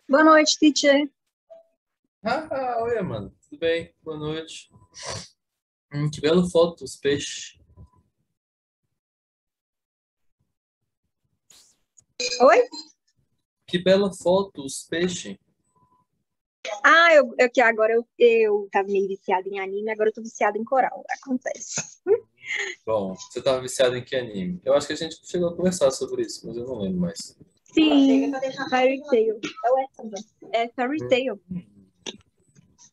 Boa noite, teacher. Oi, mano. Tudo bem? Boa noite. Que bela foto, os peixes. Oi? Que bela foto, os peixes. Eu que agora eu tava meio viciada em anime, agora eu tô viciada em coral. Acontece. Bom, você tava viciado em que anime? Eu acho que a gente chegou a conversar sobre isso, mas eu não lembro mais. Sim, Fairy Tail. É Fairy Tail.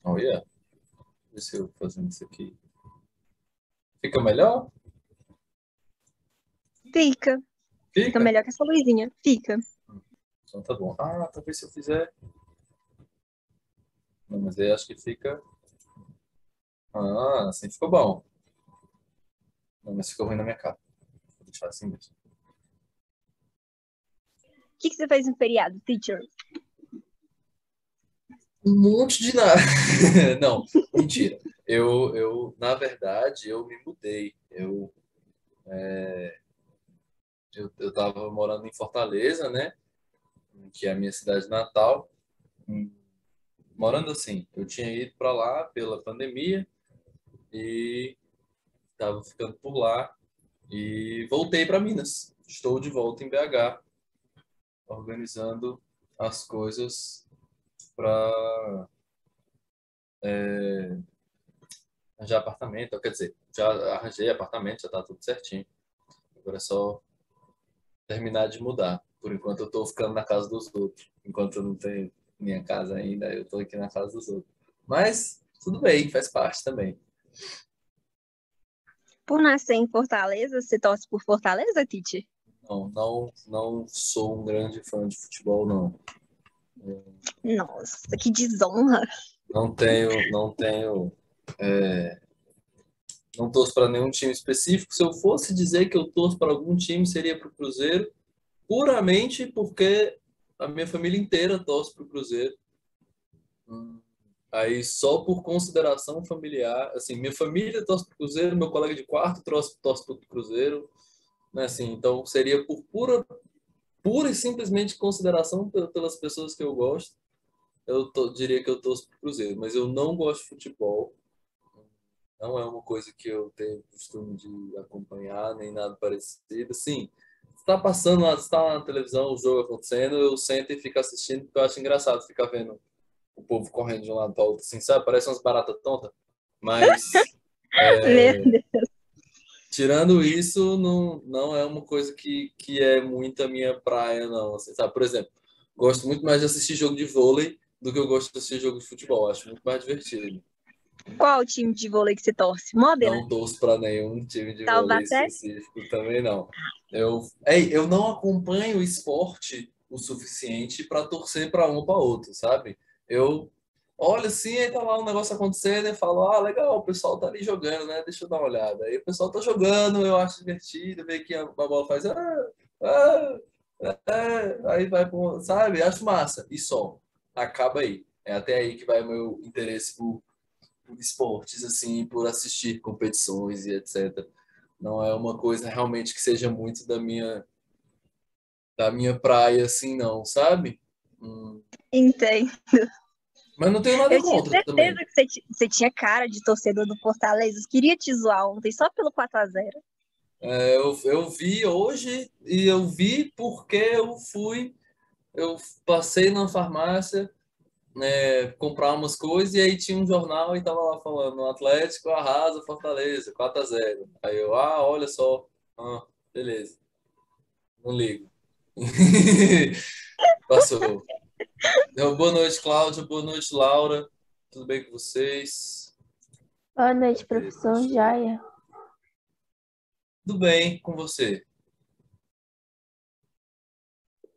Oh, yeah. Deixa eu fazendo isso aqui. Fica melhor? Fica. Fica Fica? melhor que essa luzinha. Fica. Então tá bom. Talvez se eu fizer. Não, mas aí acho que fica. Assim ficou bom. Não, mas ficou ruim na minha cara. Vou deixar assim mesmo. O que você fez no feriado, teacher? Um monte de nada. Não, mentira. Na verdade, eu me mudei. Eu tava morando em Fortaleza, né? Que é a minha cidade natal. Hum, Morando assim, eu tinha ido para lá pela pandemia e tava ficando por lá e voltei para Minas. Estou de volta em BH, organizando as coisas para arranjar apartamento. Quer dizer, já arranjei apartamento, já tá tudo certinho. Agora é só terminar de mudar. Por enquanto eu tô ficando na casa dos outros. Enquanto eu não tenho minha casa ainda, eu tô aqui na casa dos outros. Mas tudo bem, faz parte também. Por nascer em Fortaleza, você torce por Fortaleza, teacher? Não sou um grande fã de futebol, não. Nossa, que desonra. É, não torço para nenhum time específico. Se eu fosse dizer que eu torço para algum time, seria para o Cruzeiro, puramente porque a minha família inteira torce para o Cruzeiro. Hum, Aí, só por consideração familiar, assim, minha família torce pro Cruzeiro, meu colega de quarto torce pro Cruzeiro, né, assim, então seria por pura e simplesmente consideração pelas pessoas que eu gosto, diria que eu torço pro Cruzeiro, mas eu não gosto de futebol, não é uma coisa que eu tenho costume de acompanhar, nem nada parecido, sim, está passando, está na televisão, o jogo acontecendo, eu sento e fico assistindo, porque eu acho engraçado ficar vendo o povo correndo de um lado para o outro, assim, sabe? Parece umas baratas tontas. Mas, Meu Deus. tirando isso, não é uma coisa que é muito a minha praia, não. Assim, sabe? Por exemplo, gosto muito mais de assistir jogo de vôlei do que eu gosto de assistir jogo de futebol. Acho muito mais divertido. Qual o time de vôlei que você torce? Modena? Não torço para nenhum time de vôlei Taubaté? específico também, não. Eu não acompanho o esporte o suficiente para torcer para um ou para outro, sabe? Eu olho assim, aí tá lá um negócio acontecendo e falo, legal, o pessoal tá ali jogando, né? Deixa eu dar uma olhada. Aí o pessoal tá jogando, eu acho divertido, ver que a bola faz, ah, aí vai, sabe? Acho massa. E só, acaba aí. É até aí que vai o meu interesse por esportes, assim, por assistir competições e etc. Não é uma coisa realmente que seja muito da minha praia, assim, não, sabe? Hum. Entendo. Mas não tenho nada Eu tinha contra certeza também. que você tinha cara de torcedor do Fortaleza. Eu queria te zoar ontem só pelo 4-0. Eu vi hoje e eu vi porque eu passei na farmácia, né, comprar umas coisas e aí tinha um jornal e tava lá falando, o Atlético arrasa Fortaleza, 4-0. Aí eu, olha só, beleza, não ligo. Passou. Então, boa noite, Cláudia. Boa noite, Laura. Tudo bem com vocês? Boa noite, Cadê? professor Jaia. Tudo bem com você?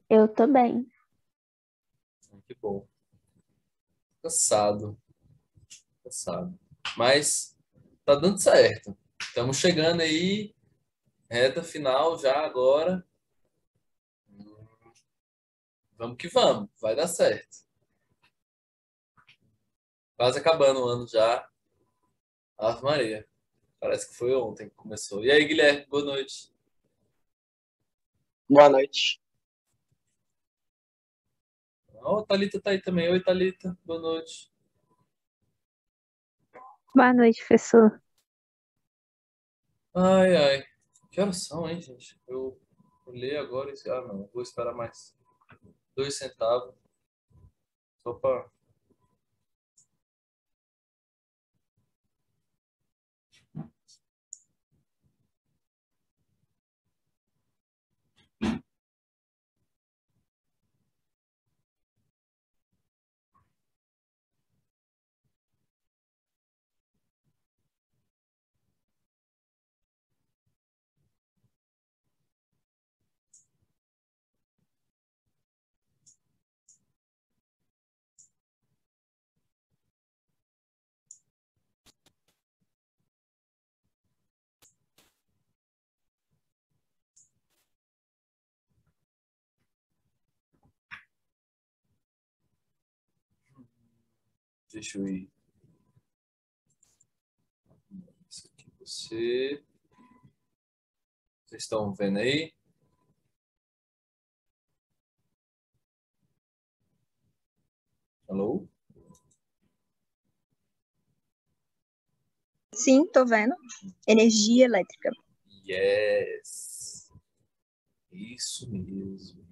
Eu tô bem. Que bom. Cansado, cansado. Mas tá dando certo. Estamos chegando aí, reta final já agora. Vamos que vamos, vai dar certo. Quase acabando o ano já. Ave Maria. Parece que foi ontem que começou. E aí, Guilherme, boa noite. Boa noite. Ó, a Thalita tá aí também. Oi, Thalita. Boa noite. Boa noite, professor. Ai, ai. Que horas são, hein, gente? Eu olhei agora e disse, ah, não, vou esperar mais 2 centavos só pra... Deixa eu ir. Isso aqui, você... Vocês estão vendo aí? Alô? Sim, tô vendo. Energia elétrica. Yes! Isso mesmo.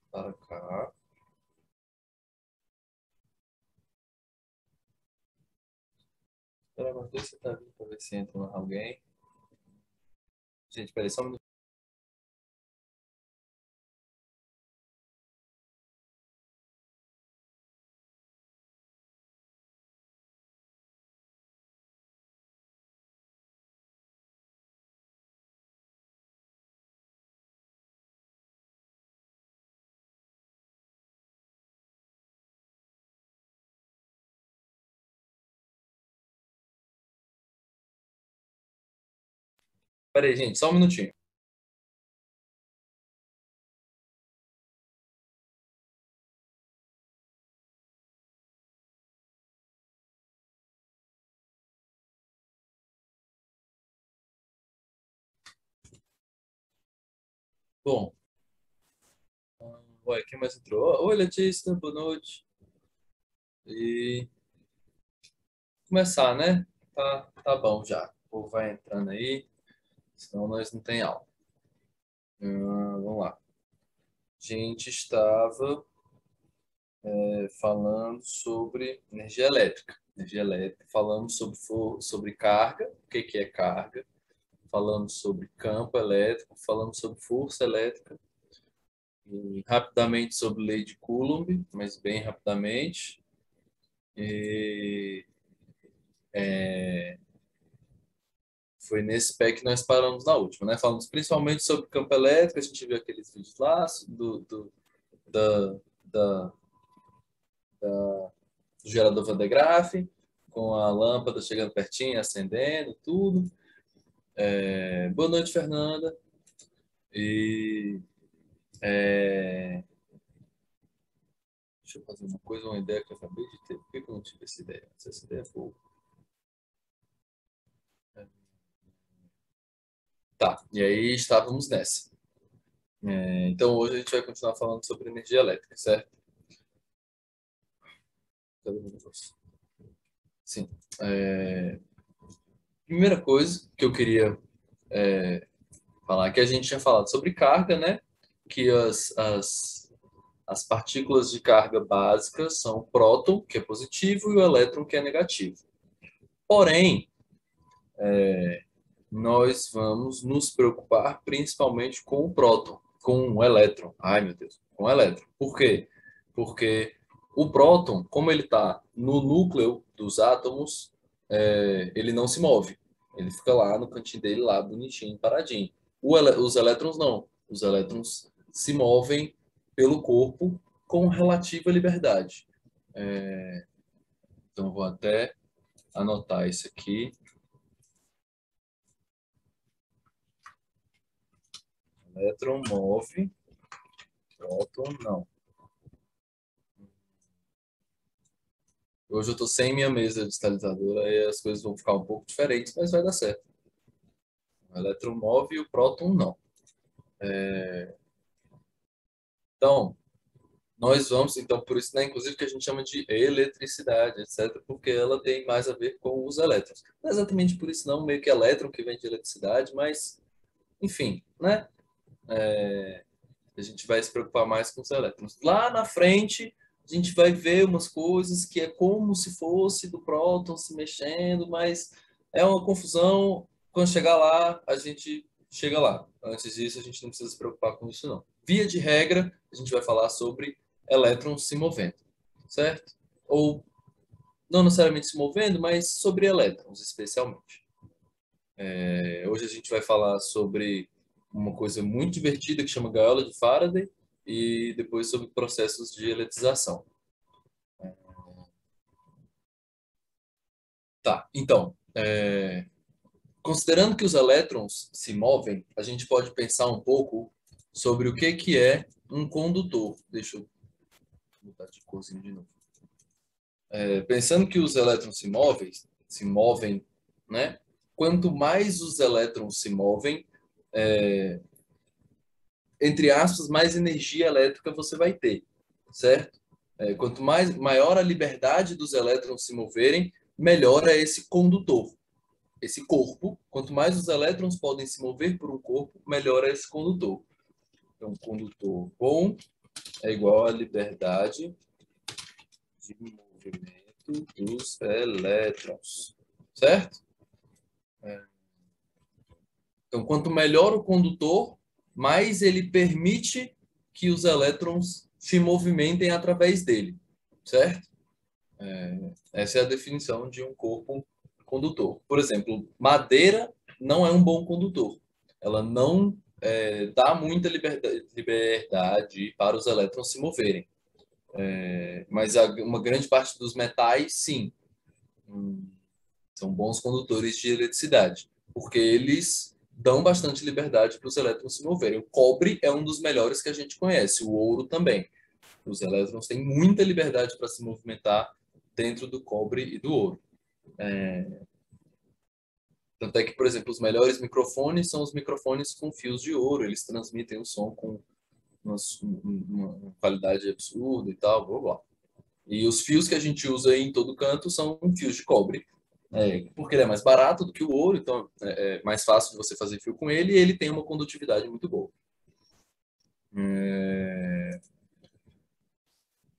Para cá. Espera mais 2 centavos para ver se entra alguém. Gente, peraí, só um minuto. Peraí, gente, só um minutinho. Bom, ué, quem mais entrou? Oi, Letícia, boa noite. E começar, né? Tá bom já. O povo vai entrando aí, senão nós não tem aula. Vamos lá. A gente estava falando sobre energia elétrica. Energia elétrica, falamos sobre carga, o que que é carga, falamos sobre campo elétrico, falamos sobre força elétrica, e rapidamente sobre lei de Coulomb, mas bem rapidamente. E foi nesse pé que nós paramos na última, né? Falamos principalmente sobre campo elétrico, a gente viu aqueles vídeos lá da, da, do gerador Van de Graaff, com a lâmpada chegando pertinho, acendendo, tudo. Boa noite, Fernanda. E deixa eu fazer uma coisa, uma ideia que eu acabei de ter. Por que eu não tive essa ideia? Essa ideia é boa. Tá, e aí estávamos nessa. Então hoje a gente vai continuar falando sobre energia elétrica, certo? Cadê o negócio? Sim. É, Primeira coisa que eu queria falar é que a gente tinha falado sobre carga, né? Que as partículas de carga básica são o próton, que é positivo, e o elétron, que é negativo. Porém, nós vamos nos preocupar principalmente com o próton, com o elétron. Ai, meu Deus, com o elétron. Por quê? Porque o próton, como ele está no núcleo dos átomos, ele não se move. Ele fica lá no cantinho dele, lá bonitinho, paradinho. Os elétrons não. Os elétrons se movem pelo corpo com relativa liberdade. Então, vou até anotar isso aqui. Elétron move, próton não. Hoje eu estou sem minha mesa digitalizadora e as coisas vão ficar um pouco diferentes, mas vai dar certo. O elétron move e o próton não. Então, nós vamos, então, por isso, né, inclusive, que a gente chama de eletricidade, etc., porque ela tem mais a ver com os elétrons. Não é exatamente por isso, não, meio que elétron que vem de eletricidade, mas, enfim, né? A gente vai se preocupar mais com os elétrons. Lá na frente, a gente vai ver umas coisas que é como se fosse do próton se mexendo, mas é uma confusão. Quando chegar lá, a gente chega lá. Antes disso, a gente não precisa se preocupar com isso, não. Via de regra, a gente vai falar sobre elétrons se movendo, certo? Ou não necessariamente se movendo, mas sobre elétrons, especialmente. Hoje a gente vai falar sobre uma coisa muito divertida que chama gaiola de Faraday e depois sobre processos de eletrização. Tá, então, considerando que os elétrons se movem, a gente pode pensar um pouco sobre o que é um condutor. Deixa eu mudar de corzinho de novo. Pensando que os elétrons se movem, né? Quanto mais os elétrons se movem, entre aspas, mais energia elétrica você vai ter, certo? Quanto maior a liberdade dos elétrons se moverem, melhor é esse condutor, esse corpo. Quanto mais os elétrons podem se mover por um corpo, melhor é esse condutor. Então, condutor bom é igual à liberdade de movimento dos elétrons, certo? Então, quanto melhor o condutor, mais ele permite que os elétrons se movimentem através dele, certo? Essa é a definição de um corpo condutor. Por exemplo, madeira não é um bom condutor. Ela não dá muita liberdade para os elétrons se moverem. Mas uma grande parte dos metais, sim, são bons condutores de eletricidade, porque eles dão bastante liberdade para os elétrons se moverem. O cobre é um dos melhores que a gente conhece, o ouro também. Os elétrons têm muita liberdade para se movimentar dentro do cobre e do ouro. Tanto é que, por exemplo, os melhores microfones são os microfones com fios de ouro. Eles transmitem o som com uma qualidade absurda e tal, blá, blá. E os fios que a gente usa em todo canto são fios de cobre, porque ele é mais barato do que o ouro, então é mais fácil de você fazer fio com ele e ele tem uma condutividade muito boa.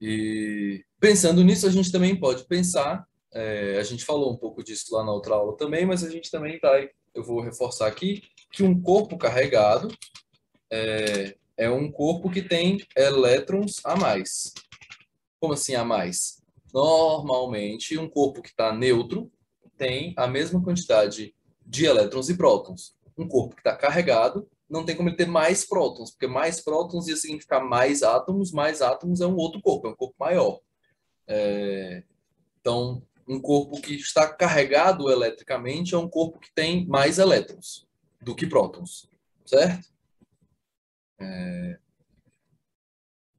E pensando nisso, a gente também pode pensar, a gente falou um pouco disso lá na outra aula também, mas a gente também eu vou reforçar aqui, que um corpo carregado é um corpo que tem elétrons a mais. Como assim a mais? Normalmente, um corpo que está neutro tem a mesma quantidade de elétrons e prótons. Um corpo que está carregado não tem como ele ter mais prótons, porque mais prótons ia significar mais átomos é um outro corpo, é um corpo maior. Então, um corpo que está carregado eletricamente é um corpo que tem mais elétrons do que prótons, certo?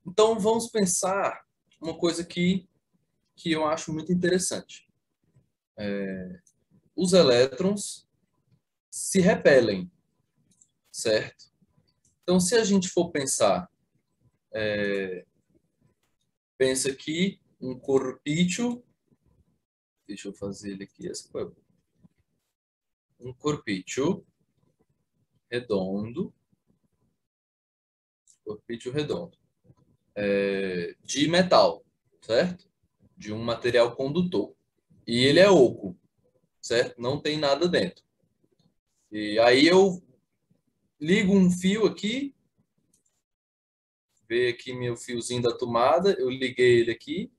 Então, vamos pensar uma coisa que eu acho muito interessante. Os elétrons se repelem, certo? Então, se a gente for pensar, pensa aqui um corpício, deixa eu fazer ele aqui, essa foi um corpício redondo, de metal, certo? De um material condutor. E ele é oco, certo? Não tem nada dentro. E aí eu ligo um fio aqui, veio aqui meu fiozinho da tomada, eu liguei ele aqui,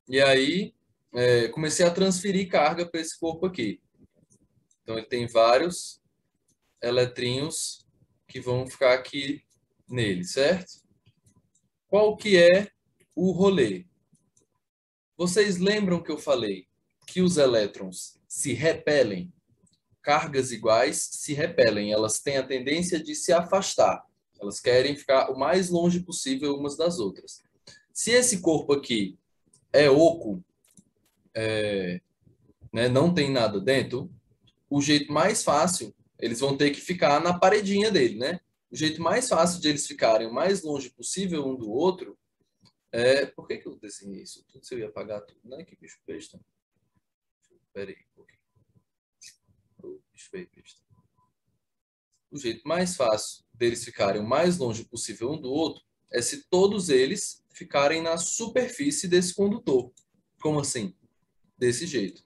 e aí comecei a transferir carga para esse corpo aqui. Então ele tem vários eletrinhos que vão ficar aqui nele, certo? Qual que é o rolê? Vocês lembram que eu falei que os elétrons se repelem? Cargas iguais se repelem, elas têm a tendência de se afastar. Elas querem ficar o mais longe possível umas das outras. Se esse corpo aqui é oco, né, não tem nada dentro, o jeito mais fácil, eles vão ter que ficar na paredinha dele, né? o jeito mais fácil de eles ficarem o mais longe possível um do outro Por que eu desenhei isso? Tudo se eu ia apagar tudo, né? Que bicho besta. Espera aí um pouquinho. Bicho feio besta. O jeito mais fácil deles ficarem o mais longe possível um do outro é se todos eles ficarem na superfície desse condutor. Como assim? Desse jeito.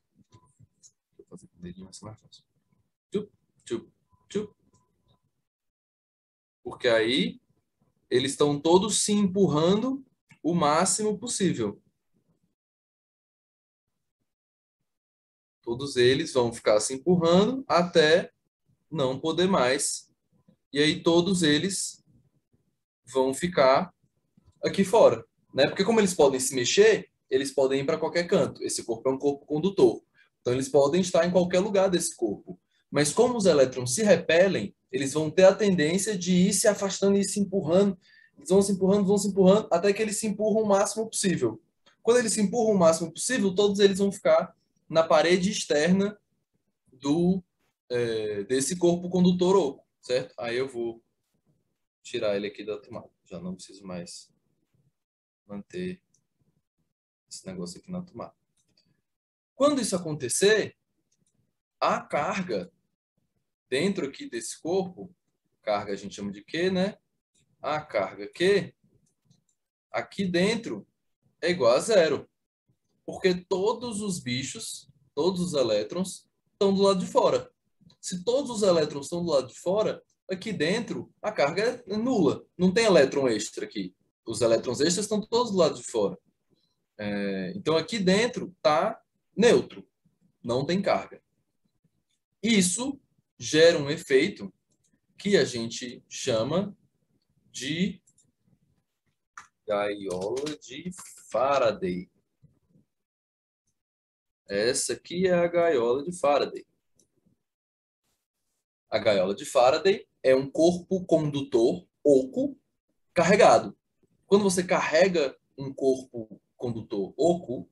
Vou fazer com o dedinho assim mais fácil. Tchup, tchup, tchup. Porque aí eles estão todos se empurrando o máximo possível. Todos eles vão ficar se empurrando até não poder mais. E aí todos eles vão ficar aqui fora, né? Porque como eles podem se mexer, eles podem ir para qualquer canto. Esse corpo é um corpo condutor. Então eles podem estar em qualquer lugar desse corpo. Mas como os elétrons se repelem, eles vão ter a tendência de ir se afastando e se empurrando. Eles vão se empurrando, até que eles se empurram o máximo possível. Quando eles se empurram o máximo possível, todos eles vão ficar na parede externa desse corpo condutor oco, certo? Aí eu vou tirar ele aqui da tomada. Já não preciso mais manter esse negócio aqui na tomada. Quando isso acontecer, a carga dentro aqui desse corpo, carga a gente chama de Q, né? A carga Q aqui dentro é igual a zero. Porque todos os bichos, todos os elétrons, estão do lado de fora. Se todos os elétrons estão do lado de fora, aqui dentro a carga é nula. Não tem elétron extra aqui. Os elétrons extras estão todos do lado de fora. Então aqui dentro está neutro. Não tem carga. Isso gera um efeito que a gente chama de gaiola de Faraday. Essa aqui é a gaiola de Faraday. A gaiola de Faraday é um corpo condutor oco carregado. Quando você carrega um corpo condutor oco,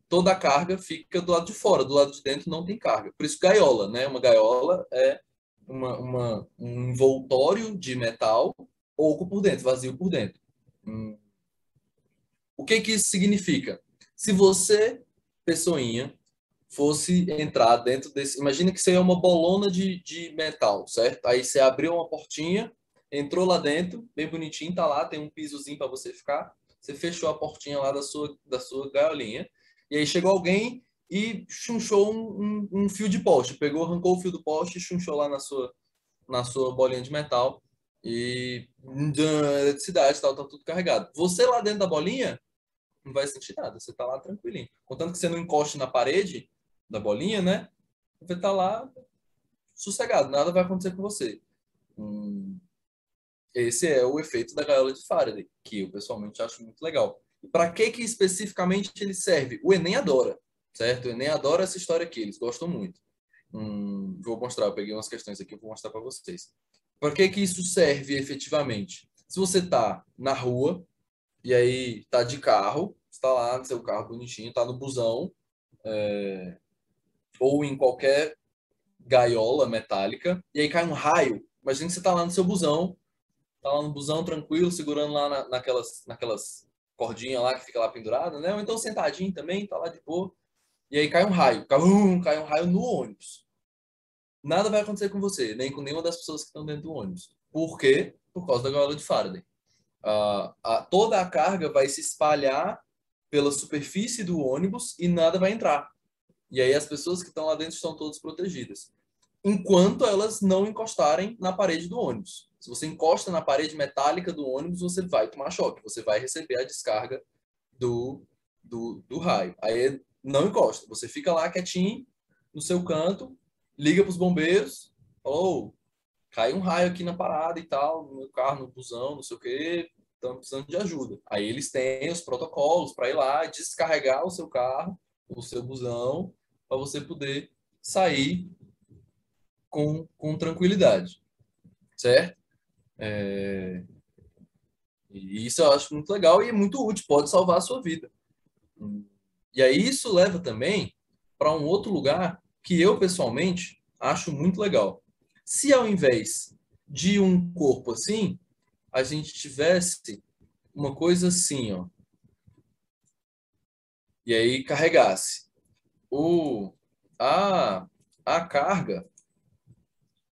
toda a carga fica do lado de fora, do lado de dentro não tem carga. Por isso gaiola, né? Uma gaiola é um envoltório de metal oco por dentro, vazio por dentro. O que isso significa? Se você, pessoinha, fosse entrar dentro desse... Imagina que você é uma bolona de metal, certo? Aí você abriu uma portinha, entrou lá dentro, bem bonitinho, tá lá, tem um pisozinho para você ficar. Você fechou a portinha lá da sua gaiolinha. E aí chegou alguém e chunchou um fio de poste. Arrancou o fio do poste e chunchou lá na sua bolinha de metal. E eletricidade, tal, tá tudo carregado. Você lá dentro da bolinha não vai sentir nada. Você tá lá tranquilinho. Contanto que você não encoste na parede da bolinha, né? Você tá lá sossegado. Nada vai acontecer com você. Esse é o efeito da gaiola de Faraday, que eu pessoalmente acho muito legal. E para que especificamente ele serve? O Enem adora, certo? O Enem adora essa história aqui, eles gostam muito. Vou mostrar, eu peguei umas questões aqui, vou mostrar para vocês. Para que isso serve efetivamente? Se você está na rua e aí está de carro, está lá no seu carro bonitinho, está no busão, ou em qualquer gaiola metálica, e aí cai um raio. Imagina que você está lá no seu busão, tá lá no busão tranquilo, segurando lá naquelas cordinhas lá que fica lá pendurada, né? Ou então sentadinho também, tá lá de boa. E aí cai um raio, cai um raio no ônibus. Nada vai acontecer com você, nem com nenhuma das pessoas que estão dentro do ônibus. Por quê? Por causa da gaiola de Faraday. Toda a carga vai se espalhar pela superfície do ônibus e nada vai entrar. E aí as pessoas que estão lá dentro estão todas protegidas. Enquanto elas não encostarem na parede do ônibus. Se você encosta na parede metálica do ônibus, você vai tomar choque. Você vai receber a descarga do raio. Aí não encosta. Você fica lá quietinho, no seu canto, liga para os bombeiros, falou, cai um raio aqui na parada e tal, no meu carro, no busão, não sei o quê, estamos precisando de ajuda. Aí eles têm os protocolos para ir lá descarregar o seu carro, o seu busão, para você poder sair com tranquilidade, certo? E isso eu acho muito legal e é muito útil, pode salvar a sua vida. E aí isso leva também para um outro lugar que eu, pessoalmente, acho muito legal. Se ao invés de um corpo assim, a gente tivesse uma coisa assim, ó, e aí carregasse a, a carga,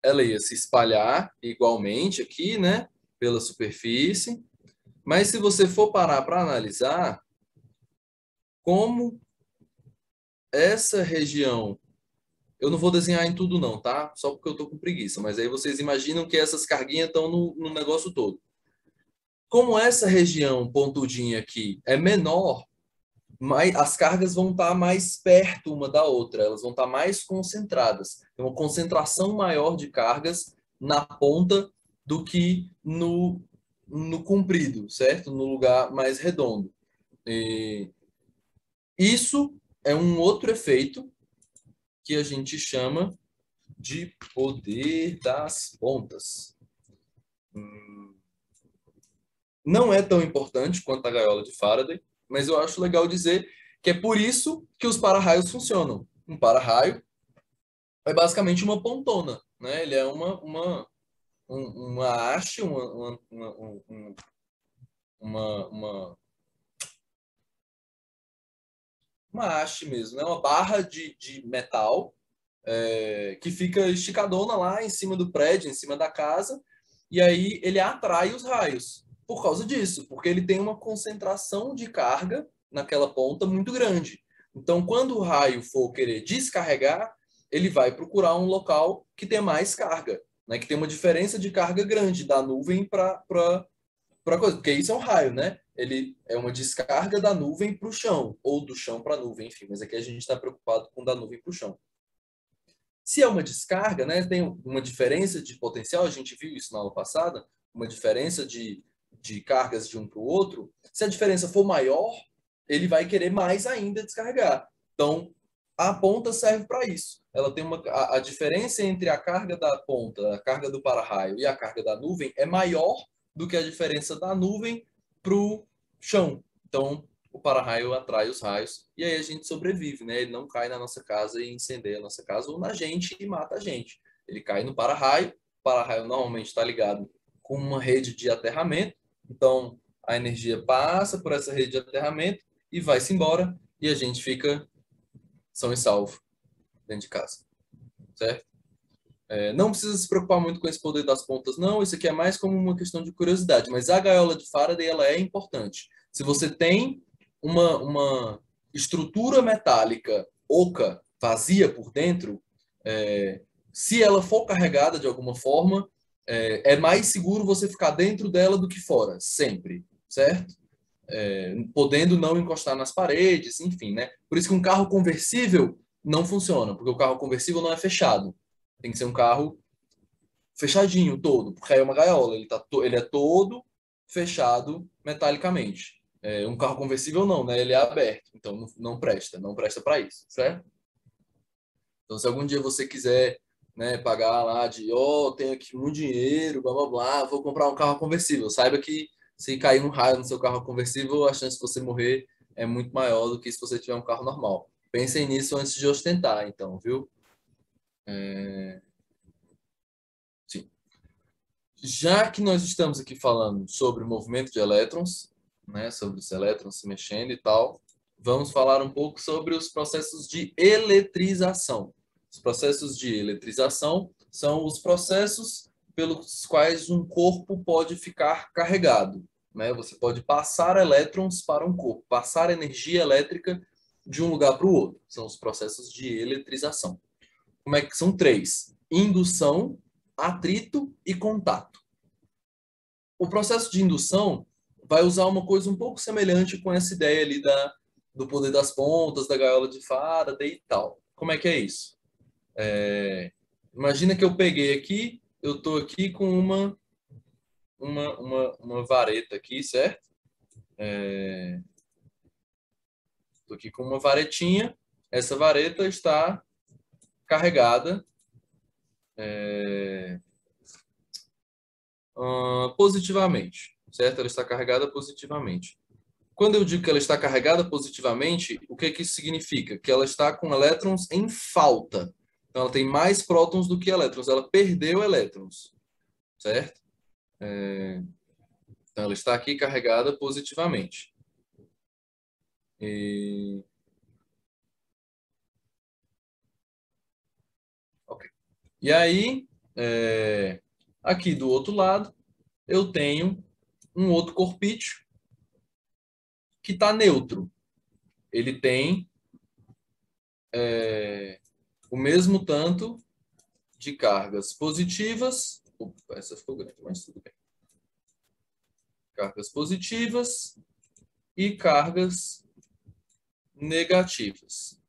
ela ia se espalhar igualmente aqui, né, pela superfície, mas se você for parar para analisar como essa região, eu não vou desenhar em tudo não, tá? Só porque eu tô com preguiça, mas aí vocês imaginam que essas carguinhas estão no negócio todo. Como essa região pontudinha aqui é menor, as cargas vão estar mais perto uma da outra, elas vão estar mais concentradas. Tem uma concentração maior de cargas na ponta do que no comprido, certo? No lugar mais redondo. E isso é um outro efeito que a gente chama de poder das pontas. Não é tão importante quanto a gaiola de Faraday, mas eu acho legal dizer que é por isso que os para-raios funcionam. Um para-raio é basicamente uma pontona, né? Ele é uma haste, uma, uma haste mesmo, né? Uma barra de metal que fica esticadona lá em cima do prédio, em cima da casa, e aí ele atrai os raios por causa disso, porque ele tem uma concentração de carga naquela ponta muito grande. Então, quando o raio for querer descarregar, ele vai procurar um local que tem mais carga, né? Que tem uma diferença de carga grande da nuvem para coisa, porque isso é um raio, né? Ele é uma descarga da nuvem para o chão, ou do chão para a nuvem, enfim, mas aqui a gente está preocupado com da nuvem para o chão. Se é uma descarga, né, tem uma diferença de potencial, a gente viu isso na aula passada, uma diferença de cargas de um para o outro. Se a diferença for maior, ele vai querer mais ainda descarregar. Então, a ponta serve para isso. Ela tem a diferença entre a carga da ponta, a carga do para-raio e a carga da nuvem é maior do que a diferença da nuvem para o chão. Então, o para-raio atrai os raios e aí a gente sobrevive, né? Ele não cai na nossa casa e incendeia a nossa casa ou na gente e mata a gente. Ele cai no para-raio. O para-raio normalmente está ligado com uma rede de aterramento. Então, a energia passa por essa rede de aterramento e vai-se embora e a gente fica são e salvo dentro de casa, certo? Não precisa se preocupar muito com esse poder das pontas, não. Isso aqui é mais como uma questão de curiosidade. Mas a gaiola de Faraday, ela é importante. Se você tem uma estrutura metálica oca, vazia por dentro, se ela for carregada de alguma forma, é mais seguro você ficar dentro dela do que fora, sempre, certo? Podendo não encostar nas paredes, enfim, né? Por isso que um carro conversível não funciona, porque o carro conversível não é fechado. Tem que ser um carro fechadinho todo, porque aí é uma gaiola, ele é todo fechado metalicamente. Um carro conversível não, né? Ele é aberto, então não presta para isso, certo? Então, se algum dia você quiser, né, pagar lá tenho aqui muito dinheiro, blá blá blá, vou comprar um carro conversível, saiba que se cair um raio no seu carro conversível, a chance de você morrer é muito maior do que se você tiver um carro normal. Pensem nisso antes de ostentar, então, viu? Sim. Já que nós estamos aqui falando sobre o movimento de elétrons, né, sobre os elétrons se mexendo e tal, vamos falar um pouco sobre os processos de eletrização. Os processos de eletrização são os processos pelos quais um corpo pode ficar carregado, né? Você pode passar elétrons para um corpo, passar energia elétrica de um lugar para o outro. São os processos de eletrização. Como é que são três? Indução, atrito e contato. O processo de indução vai usar uma coisa um pouco semelhante com essa ideia ali do poder das pontas, da gaiola de Faraday e tal. Como é que é isso? Imagina que eu peguei aqui, eu estou aqui com uma vareta aqui, certo? Estou aqui com uma varetinha. Essa vareta está carregada positivamente, certo? Ela está carregada positivamente. Quando eu digo que ela está carregada positivamente, o que isso significa? Que ela está com elétrons em falta. Então, ela tem mais prótons do que elétrons. Ela perdeu elétrons, certo? Então, ela está aqui carregada positivamente. Ok. E aí, aqui do outro lado, eu tenho um outro corpício que está neutro. Ele tem o mesmo tanto de cargas positivas. Opa, essa ficou grande, mas tudo bem. Cargas positivas e cargas negativas.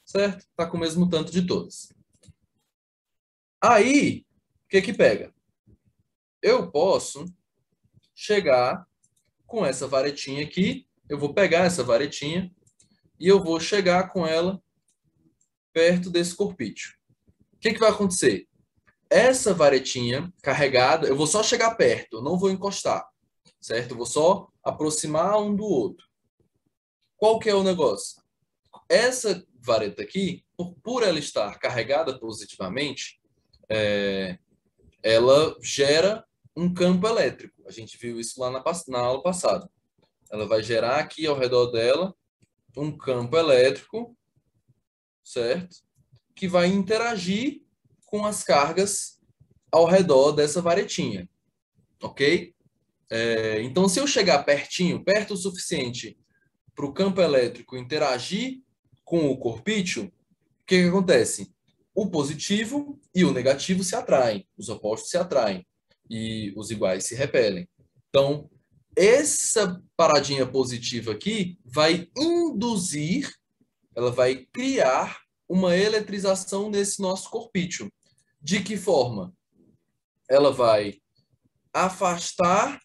Certo? Está com o mesmo tanto de todas. Aí, o que que pega? Eu posso chegar com essa varetinha aqui. Eu vou pegar essa varetinha e eu vou chegar com ela perto desse corpício. O que que vai acontecer? Essa varetinha carregada, eu vou só chegar perto, eu não vou encostar, certo? Eu vou só aproximar um do outro. Qual que é o negócio? Essa vareta aqui, por ela estar carregada positivamente, ela gera um campo elétrico. A gente viu isso lá na aula passada. Ela vai gerar aqui ao redor dela um campo elétrico, certo? Que vai interagir com as cargas ao redor dessa varetinha, ok? Então, se eu chegar pertinho, perto o suficiente para o campo elétrico interagir com o corpício, o que que acontece? O positivo e o negativo se atraem, os opostos se atraem e os iguais se repelem. Então, essa paradinha positiva aqui vai induzir, ela vai criar uma eletrização nesse nosso corpício. De que forma? Ela vai afastar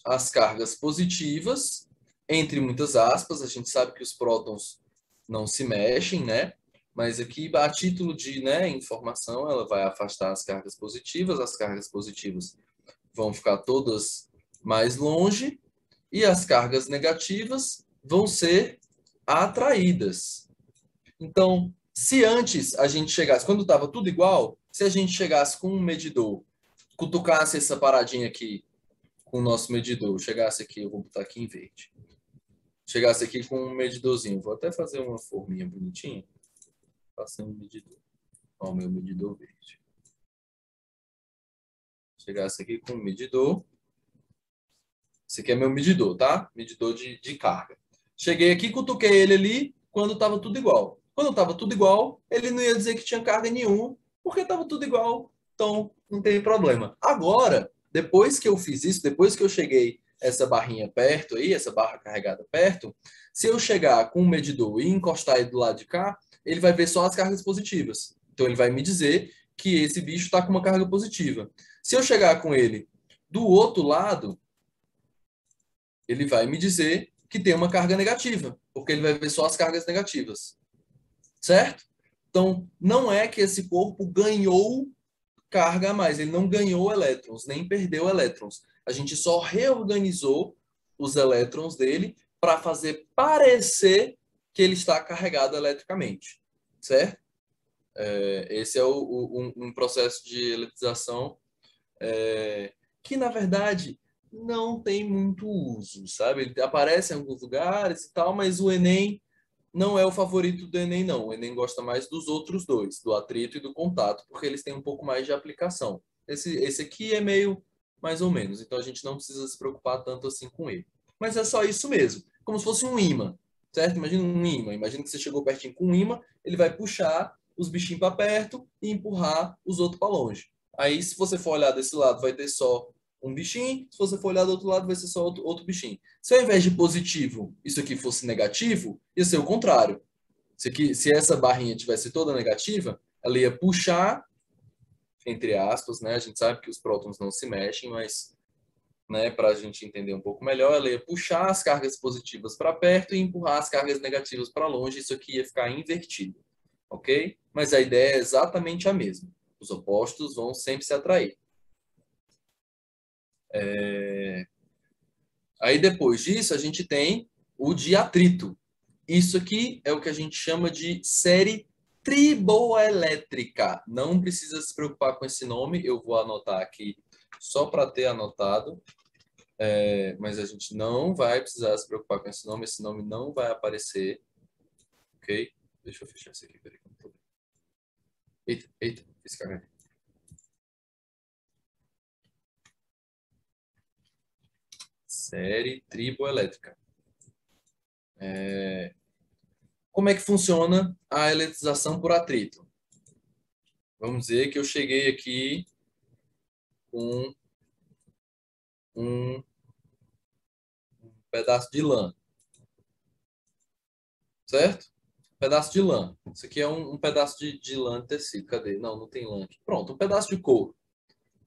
as cargas positivas, entre muitas aspas. A gente sabe que os prótons não se mexem, né? Mas aqui, a título de, né, informação, ela vai afastar as cargas positivas vão ficar todas mais longe e as cargas negativas vão ser atraídas. Então, se antes a gente chegasse, quando estava tudo igual, se a gente chegasse com um medidor, cutucasse essa paradinha aqui com o nosso medidor, chegasse aqui, eu vou botar aqui em verde, chegasse aqui com um medidorzinho, vou até fazer uma forminha bonitinha, passando o medidor, ó, o meu medidor verde. Chegasse aqui com um medidor, esse aqui é meu medidor, tá? Medidor de carga. Cheguei aqui, cutuquei ele ali quando estava tudo igual. Quando estava tudo igual, ele não ia dizer que tinha carga nenhuma, porque estava tudo igual, então não tem problema. Agora, depois que eu fiz isso, depois que eu cheguei essa barrinha perto aí, essa barra carregada perto, se eu chegar com o medidor e encostar ele do lado de cá, ele vai ver só as cargas positivas. Então ele vai me dizer que esse bicho está com uma carga positiva. Se eu chegar com ele do outro lado, ele vai me dizer que tem uma carga negativa, porque ele vai ver só as cargas negativas. Certo? Então, não é que esse corpo ganhou carga a mais, ele não ganhou elétrons, nem perdeu elétrons. A gente só reorganizou os elétrons dele para fazer parecer que ele está carregado eletricamente. Certo? Esse é um processo de eletrização que, na verdade, não tem muito uso, sabe? Ele aparece em alguns lugares e tal, mas o Enem não é o favorito do Enem, não. O Enem gosta mais dos outros dois, do atrito e do contato, porque eles têm um pouco mais de aplicação. Esse aqui é meio mais ou menos, então a gente não precisa se preocupar tanto assim com ele. Mas é só isso mesmo, como se fosse um ímã, certo? Imagina um ímã, imagina que você chegou pertinho com um ímã, ele vai puxar os bichinhos para perto e empurrar os outros para longe. Aí, se você for olhar desse lado, vai ter só um bichinho, se você for olhar do outro lado, vai ser só outro bichinho. Se ao invés de positivo, isso aqui fosse negativo, ia ser o contrário. Se essa barrinha tivesse toda negativa, ela ia puxar, entre aspas, né? A gente sabe que os prótons não se mexem, mas, né, para a gente entender um pouco melhor, ela ia puxar as cargas positivas para perto e empurrar as cargas negativas para longe. Isso aqui ia ficar invertido, ok? Mas a ideia é exatamente a mesma. Os opostos vão sempre se atrair. Aí depois disso a gente tem o de atrito. Isso aqui é o que a gente chama de série triboelétrica. Não precisa se preocupar com esse nome, eu vou anotar aqui só para ter anotado. Mas a gente não vai precisar se preocupar com esse nome não vai aparecer. Ok? Deixa eu fechar isso aqui, peraí. Eita, fiz cagada. Série triboelétrica. Como é que funciona a eletrização por atrito? Vamos dizer que eu cheguei aqui com um pedaço de lã, certo? Pedaço de lã. Isso aqui é um pedaço de lã de tecido. Cadê? Não tem lã aqui. Pronto, um pedaço de couro.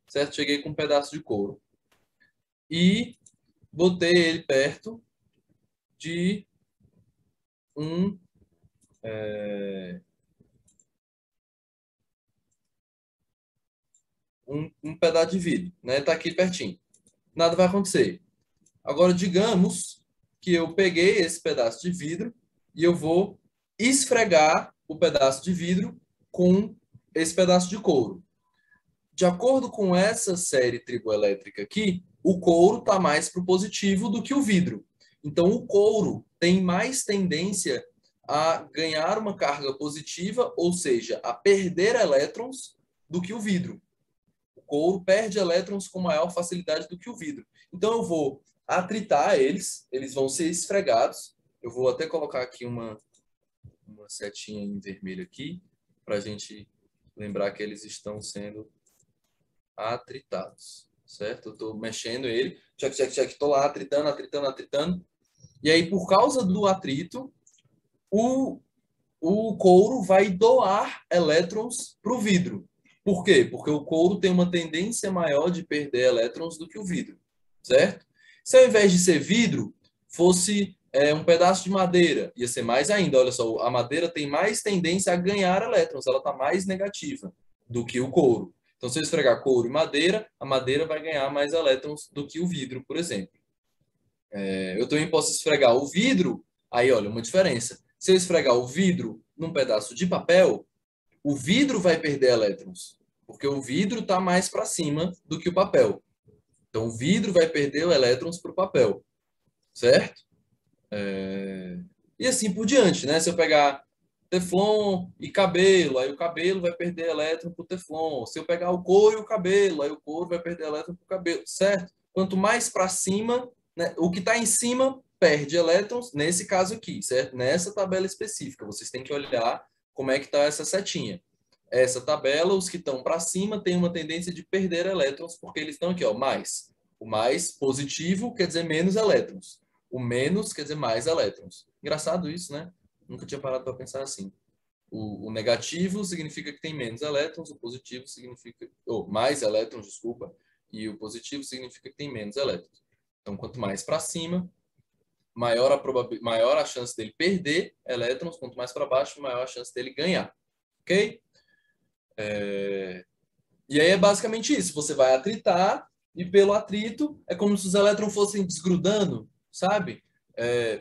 Certo? Cheguei com um pedaço de couro. E botei ele perto de um pedaço de vidro, né? Tá aqui pertinho. Nada vai acontecer. Agora, digamos que eu peguei esse pedaço de vidro e eu vou esfregar o pedaço de vidro com esse pedaço de couro. De acordo com essa série triboelétrica aqui, o couro está mais para o positivo do que o vidro. Então, o couro tem mais tendência a ganhar uma carga positiva, ou seja, a perder elétrons, do que o vidro. O couro perde elétrons com maior facilidade do que o vidro. Então, eu vou atritar eles vão ser esfregados. Eu vou até colocar aqui uma setinha em vermelho aqui, para a gente lembrar que eles estão sendo atritados, certo? Eu estou mexendo ele, estou lá atritando. E aí, por causa do atrito, o couro vai doar elétrons para o vidro. Por quê? Porque o couro tem uma tendência maior de perder elétrons do que o vidro, certo? Se ao invés de ser vidro, fosse um pedaço de madeira, ia ser mais ainda. Olha só, a madeira tem mais tendência a ganhar elétrons, ela está mais negativa do que o couro. Então, se eu esfregar couro e madeira, a madeira vai ganhar mais elétrons do que o vidro, por exemplo. Eu também posso esfregar o vidro, aí olha, uma diferença. Se eu esfregar o vidro num pedaço de papel, o vidro vai perder elétrons, porque o vidro está mais para cima do que o papel. Então, o vidro vai perder elétrons para o papel, certo? E assim por diante, né? Se eu pegar Teflon e cabelo, aí o cabelo vai perder elétron para o Teflon. Se eu pegar o couro e o cabelo, aí o couro vai perder elétron para o cabelo, certo? Quanto mais para cima, né? O que está em cima perde elétrons, nesse caso aqui, certo? Nessa tabela específica, vocês têm que olhar como é que está essa setinha. Essa tabela, os que estão para cima têm uma tendência de perder elétrons, porque eles estão aqui, ó, mais. O mais positivo quer dizer menos elétrons. O menos quer dizer mais elétrons. Engraçado isso, né? Nunca tinha parado para pensar assim. O negativo significa que tem menos elétrons, o positivo significa... mais elétrons, desculpa. E o positivo significa que tem menos elétrons. Então, quanto mais para cima, maior a chance dele perder elétrons. Quanto mais para baixo, maior a chance dele ganhar. Ok? E aí é basicamente isso. Você vai atritar e pelo atrito é como se os elétrons fossem desgrudando, sabe?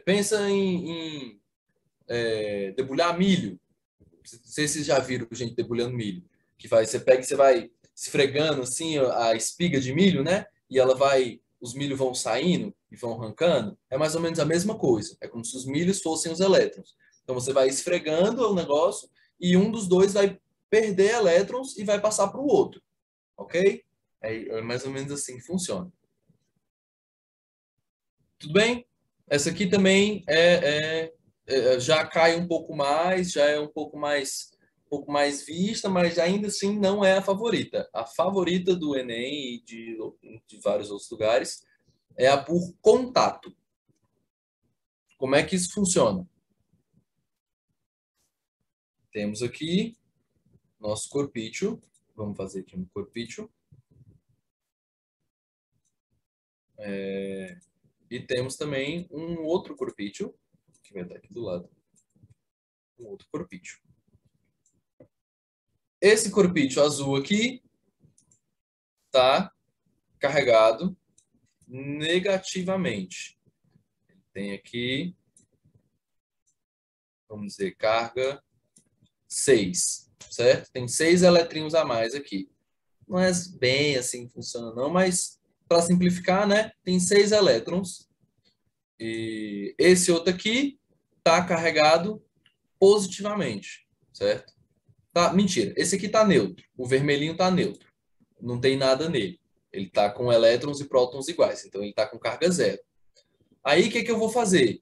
Pensa em debulhar milho. Não sei se vocês já viram gente debulhando milho. Você pega e você vai esfregando assim a espiga de milho, né? E os milhos vão saindo e vão arrancando. É mais ou menos a mesma coisa. É como se os milhos fossem os elétrons. Então você vai esfregando o negócio e um dos dois vai perder elétrons e vai passar para o outro. Ok? É mais ou menos assim que funciona. Tudo bem? Essa aqui também já cai um pouco mais, já é um pouco mais vista, mas ainda assim não é a favorita. A favorita do Enem e de vários outros lugares é a por contato. Como é que isso funciona? Temos aqui nosso corpício. Vamos fazer aqui um corpício. E temos também um outro corpício, que vai estar aqui do lado. Um outro corpício. Esse corpício azul aqui está carregado negativamente. Tem aqui, vamos dizer, carga 6, certo? Tem 6 eletrinhos a mais aqui. Não é bem assim que funciona não, mas para simplificar, né? Tem 6 elétrons. E esse outro aqui está carregado positivamente, certo? Tá, mentira, esse aqui está neutro. O vermelhinho está neutro. Não tem nada nele. Ele está com elétrons e prótons iguais, então ele está com carga zero. Aí o que eu vou fazer?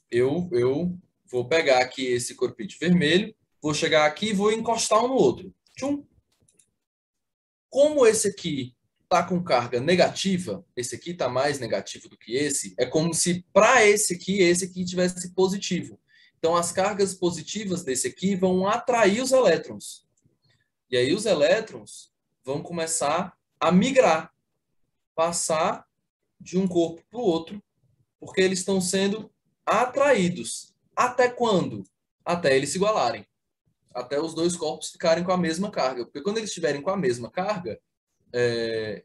Eu vou pegar aqui esse corpite vermelho, vou chegar aqui e vou encostar um no outro. Tchum. Como esse aqui está com carga negativa, esse aqui está mais negativo do que esse, é como se para esse aqui tivesse positivo. Então, as cargas positivas desse aqui vão atrair os elétrons. E aí os elétrons vão começar a migrar, passar de um corpo para o outro, porque eles estão sendo atraídos. Até quando? Até eles se igualarem. Até os dois corpos ficarem com a mesma carga. Porque quando eles estiverem com a mesma carga,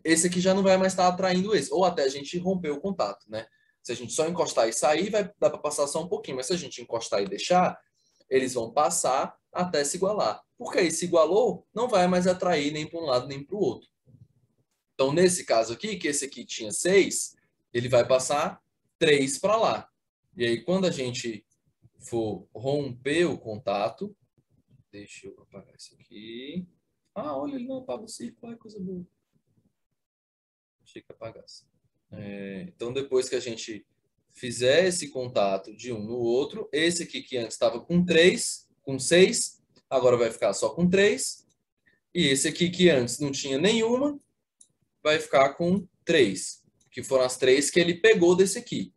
esse aqui já não vai mais estar atraindo esse. Ou até a gente romper o contato, né? Se a gente só encostar e sair, vai dar para passar só um pouquinho. Mas se a gente encostar e deixar, eles vão passar até se igualar. Porque aí se igualou, não vai mais atrair nem para um lado nem para o outro. Então, nesse caso aqui, que esse aqui tinha 6, ele vai passar 3 para lá. E aí, quando a gente for romper o contato, deixa eu apagar isso aqui. Ah, olha, ele não apaga o círculo, ai, coisa boa. Achei que apagasse. Então, depois que a gente fizer esse contato de um no outro, esse aqui que antes estava com 3, com 6, agora vai ficar só com 3. E esse aqui que antes não tinha nenhuma, vai ficar com 3, que foram as 3 que ele pegou desse aqui,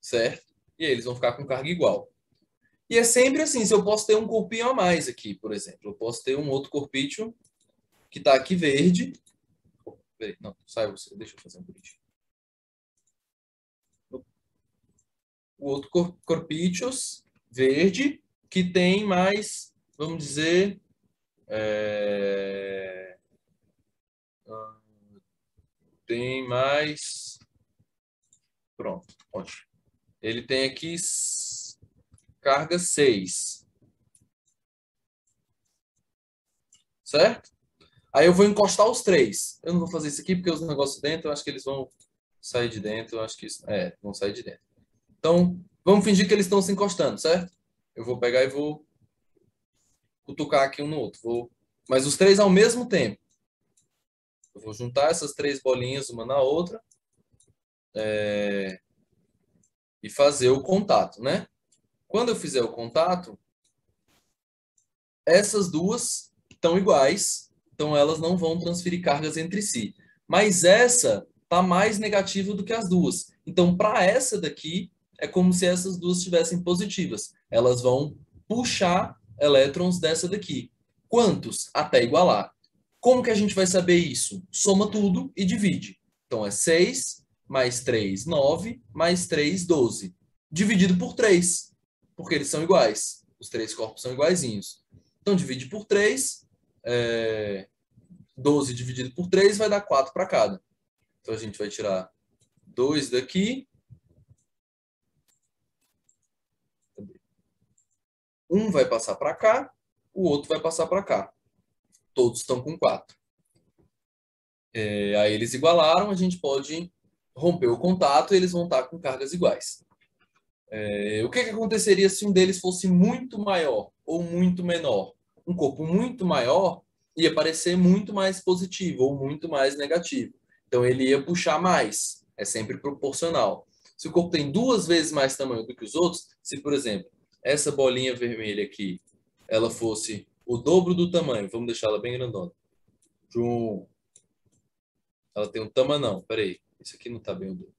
certo? E aí eles vão ficar com carga igual. E é sempre assim, se eu posso ter um corpinho a mais aqui, por exemplo. Eu posso ter um outro corpício que está aqui verde. Peraí, não, sai você, deixa eu fazer um bonitinho. O outro corpícios verde que tem mais, vamos dizer, tem mais, pronto, ótimo. Ele tem aqui carga 6, certo? Aí eu vou encostar os 3. Eu não vou fazer isso aqui porque os negócios dentro, eu acho que eles vão sair de dentro, eu acho que isso, vão sair de dentro. Então, vamos fingir que eles estão se encostando, certo? Eu vou pegar e vou cutucar aqui um no outro. Mas os 3 ao mesmo tempo. Eu vou juntar essas 3 bolinhas uma na outra e fazer o contato, né? Quando eu fizer o contato, essas duas estão iguais, então elas não vão transferir cargas entre si. Mas essa está mais negativa do que as duas. Então, para essa daqui, é como se essas duas estivessem positivas. Elas vão puxar elétrons dessa daqui. Quantos? Até igualar. Como que a gente vai saber isso? Soma tudo e divide. Então, é 6 mais 3, 9, mais 3, 12. Dividido por 3, porque eles são iguais. Os 3 corpos são iguaizinhos. Então, divide por 3. 12 dividido por 3 vai dar 4 para cada. Então, a gente vai tirar 2 daqui. Um vai passar para cá, o outro vai passar para cá. Todos estão com 4. Aí eles igualaram, a gente pode romper o contato e eles vão estar com cargas iguais. O que aconteceria se um deles fosse muito maior ou muito menor? Um corpo muito maior ia parecer muito mais positivo ou muito mais negativo. Então ele ia puxar mais. É sempre proporcional. Se o corpo tem 2 vezes mais tamanho do que os outros, se, por exemplo, essa bolinha vermelha aqui, ela fosse o dobro do tamanho, vamos deixar ela bem grandona. Ela tem um tamanho, peraí. Isso aqui não está bem o dobro.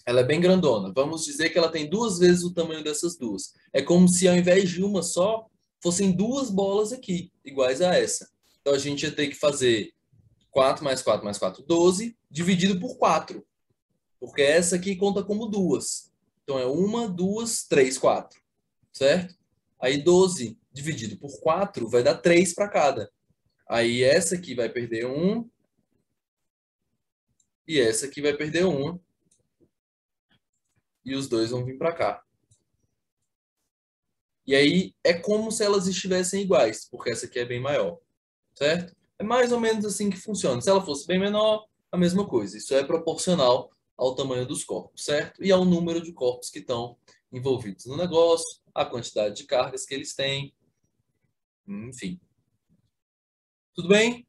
Ela é bem grandona. Vamos dizer que ela tem 2 vezes o tamanho dessas duas. É como se ao invés de uma só, fossem 2 bolas aqui, iguais a essa. Então a gente ia ter que fazer 4 mais 4 mais 4, 12, dividido por 4. Porque essa aqui conta como 2. Então é 1, 2, 3, 4. Certo? Aí 12 dividido por 4 vai dar 3 para cada. Aí essa aqui vai perder 1. E essa aqui vai perder 1. E os dois vão vir para cá. E aí é como se elas estivessem iguais, porque essa aqui é bem maior, certo? É mais ou menos assim que funciona. Se ela fosse bem menor, a mesma coisa. Isso é proporcional ao tamanho dos corpos, certo? E ao número de corpos que estão envolvidos no negócio, a quantidade de cargas que eles têm, enfim. Tudo bem?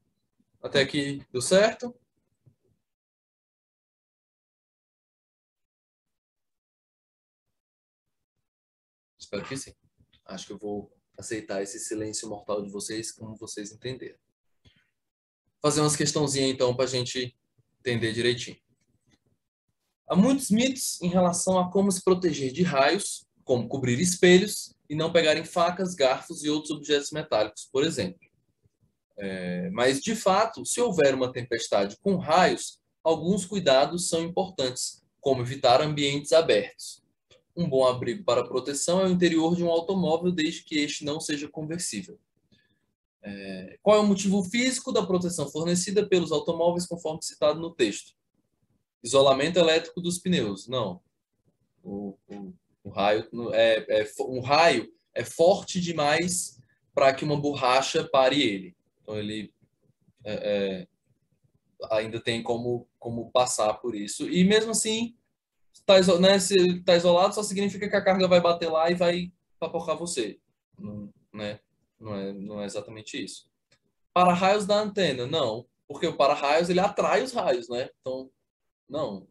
Até aqui deu certo? Espero que sim. Acho que eu vou aceitar esse silêncio mortal de vocês, como vocês entenderam. Fazer umas questãozinhas então para a gente entender direitinho. Há muitos mitos em relação a como se proteger de raios, como cobrir espelhos e não pegarem facas, garfos e outros objetos metálicos, por exemplo. Mas, de fato, se houver uma tempestade com raios, alguns cuidados são importantes, como evitar ambientes abertos. Um bom abrigo para proteção é o interior de um automóvel, desde que este não seja conversível. Qual é o motivo físico da proteção fornecida pelos automóveis, conforme citado no texto? Isolamento elétrico dos pneus. Não. O raio um raio é forte demais para que uma borracha pare ele. Então ele ainda tem como passar por isso. E mesmo assim, né, se está isolado, só significa que a carga vai bater lá e vai papocar você. Não, né? Não é exatamente isso. Para-raios da antena, não. Porque o para-raios ele atrai os raios, né? Então, não.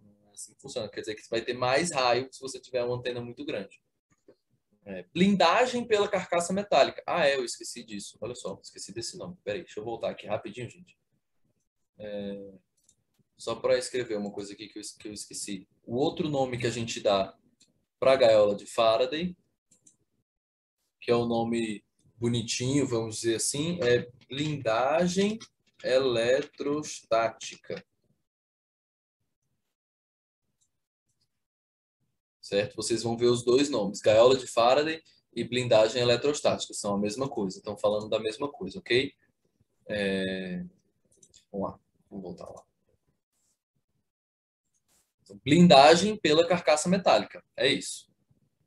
Não é assim que funciona. Quer dizer que você vai ter mais raio se você tiver uma antena muito grande. Blindagem pela carcaça metálica. Ah, eu esqueci disso. Olha só, esqueci desse nome. Peraí, deixa eu voltar aqui rapidinho, gente. Só para escrever uma coisa aqui que eu esqueci. O outro nome que a gente dá para a gaiola de Faraday, que é o nome bonitinho, vamos dizer assim, é blindagem eletrostática. Certo? Vocês vão ver os dois nomes, gaiola de Faraday e blindagem eletrostática, são a mesma coisa, estão falando da mesma coisa, ok? Vamos lá, vamos voltar lá. Então, blindagem pela carcaça metálica, é isso.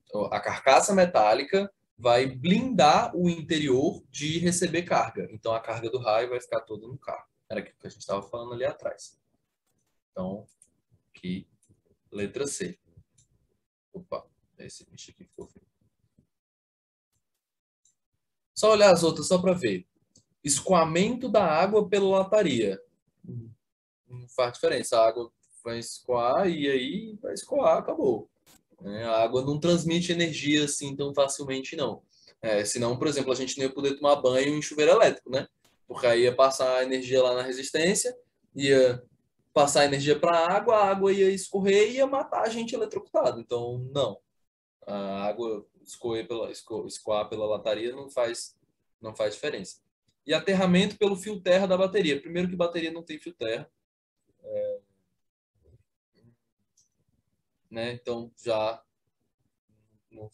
Então, a carcaça metálica vai blindar o interior de receber carga. Então, a carga do raio vai ficar toda no carro. Era aquilo que a gente estava falando ali atrás. Então, aqui, letra C. Opa, esse bicho aqui ficou feio. Só olhar as outras só para ver. Escoamento da água pela lataria. Não faz diferença. A água vai escoar e aí vai escoar, acabou. A água não transmite energia assim tão facilmente, não. Senão, por exemplo, a gente não ia poder tomar banho em chuveiro elétrico, né? Porque aí ia passar a energia lá na resistência, ia passar a energia para a água ia escorrer e ia matar a gente eletrocutado. Então, não. A água escoar pela lataria não faz diferença. E aterramento pelo fio terra da bateria. Primeiro que bateria não tem fio terra, né? Então já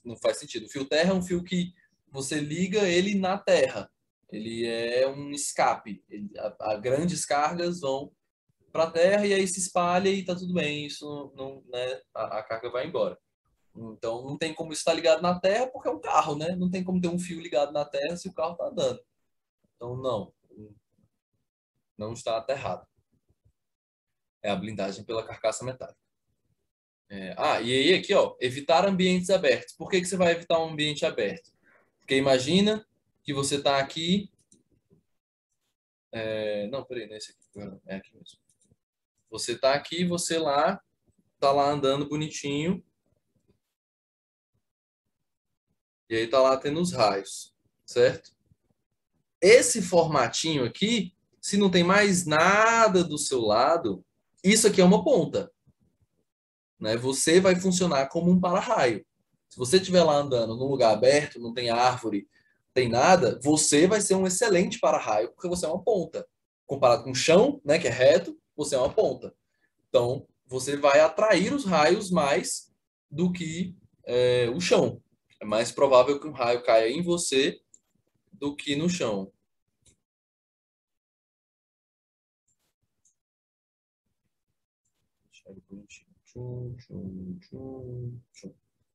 não faz sentido. O fio terra é um fio que você liga ele na terra. Ele é um escape. Grandes cargas vão para a terra e aí se espalha e tá tudo bem. Isso não, né? A carga vai embora. Então não tem como estar ligado na terra porque é um carro, né? Não tem como ter um fio ligado na terra se o carro está andando. Então não está aterrado. É a blindagem pela carcaça metálica. E aí aqui, ó, evitar ambientes abertos. Por que você vai evitar um ambiente aberto? Porque imagina que você está aqui. Não, peraí, não é esse aqui. É aqui mesmo. Você está aqui, você lá, tá lá andando bonitinho. E aí tá lá tendo os raios, certo? Esse formatinho aqui, se não tem mais nada do seu lado, isso aqui é uma ponta, né? Você vai funcionar como um para-raio. Se você estiver lá andando num lugar aberto, não tem árvore, tem nada, você vai ser um excelente para-raio, porque você é uma ponta. Comparado com o chão, né, que é reto, você é uma ponta. Então, você vai atrair os raios mais do que o chão. É mais provável que um raio caia em você do que no chão.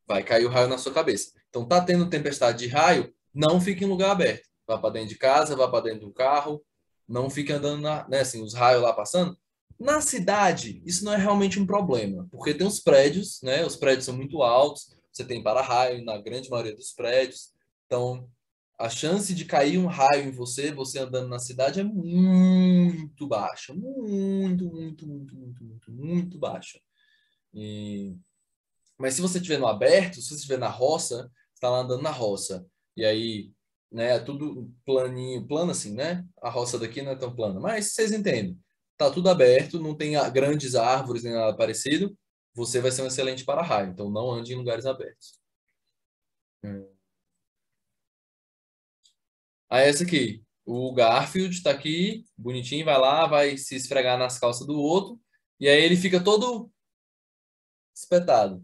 Vai cair o raio na sua cabeça. Então, tá tendo tempestade de raio, não fique em lugar aberto. Vá para dentro de casa, vá para dentro do carro, não fique andando, né, assim, os raios lá passando. Na cidade, isso não é realmente um problema, porque tem os prédios, né? Os prédios são muito altos, você tem para-raio na grande maioria dos prédios. Então, a chance de cair um raio em você, você andando na cidade, é muito baixa. Muito baixa. Mas se você estiver no aberto, se você estiver na roça, você está lá andando na roça. E aí, né, é tudo planinho, plano assim, né? A roça daqui não é tão plana, mas vocês entendem. Tá tudo aberto, não tem grandes árvores nem nada parecido. Você vai ser um excelente para-raio, então não ande em lugares abertos. Aí essa aqui, o Garfield está aqui, bonitinho, vai lá, vai se esfregar nas calças do outro, e aí ele fica todo espetado.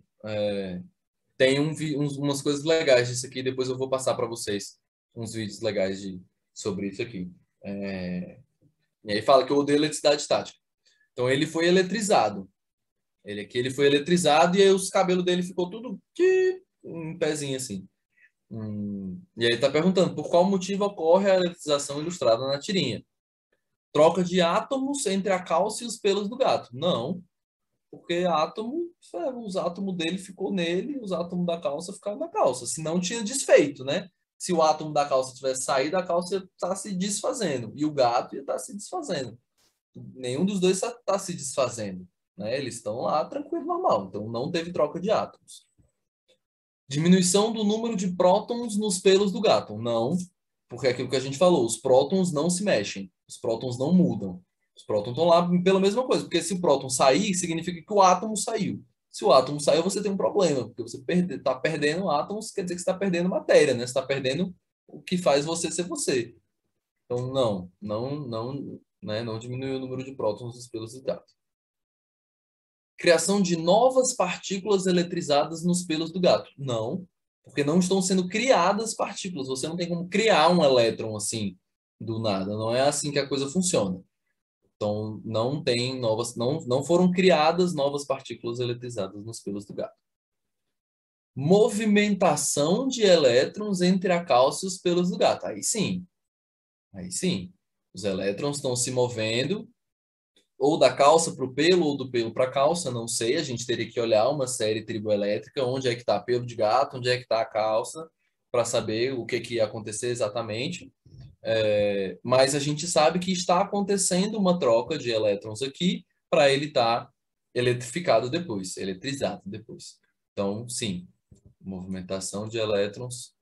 Tem umas coisas legais disso aqui, depois eu vou passar para vocês uns vídeos legais sobre isso aqui. E aí fala que eu odeio eletricidade estática. Então ele foi eletrizado. Ele foi eletrizado e aí os cabelos dele ficou tudo um pezinho assim. E aí tá perguntando por qual motivo ocorre a eletrização ilustrada na tirinha. Troca de átomos entre a calça e os pelos do gato. Não, porque os átomos dele ficou nele, os átomos da calça ficaram na calça. Se não tinha desfeito, né? Se o átomo da calça tivesse saído, a calça ia estar se desfazendo e o gato ia estar se desfazendo. Nenhum dos dois está se desfazendo, né? Eles estão lá tranquilo, normal. Então não teve troca de átomos. Diminuição do número de prótons nos pelos do gato. Não, porque é aquilo que a gente falou, os prótons não se mexem, os prótons não mudam. Os prótons estão lá pela mesma coisa, porque se o próton sair, significa que o átomo saiu. Se o átomo saiu, você tem um problema, porque você está perdendo átomos, quer dizer que você está perdendo matéria, né? Você está perdendo o que faz você ser você. Então, não diminui o número de prótons nos pelos do gato. Criação de novas partículas eletrizadas nos pelos do gato. Não, porque não estão sendo criadas partículas. Você não tem como criar um elétron assim do nada. Não é assim que a coisa funciona. Então, não foram criadas novas partículas eletrizadas nos pelos do gato. Movimentação de elétrons entre a calça e os pelos do gato. Aí sim. Aí sim. Os elétrons estão se movendo ou da calça para o pelo, ou do pelo para a calça, não sei. A gente teria que olhar uma série triboelétrica, onde é que está pelo de gato, onde é que está a calça, para saber o que ia acontecer exatamente. Mas a gente sabe que está acontecendo uma troca de elétrons aqui para ele estar eletrificado depois, eletrizado depois. Então, sim, movimentação de elétrons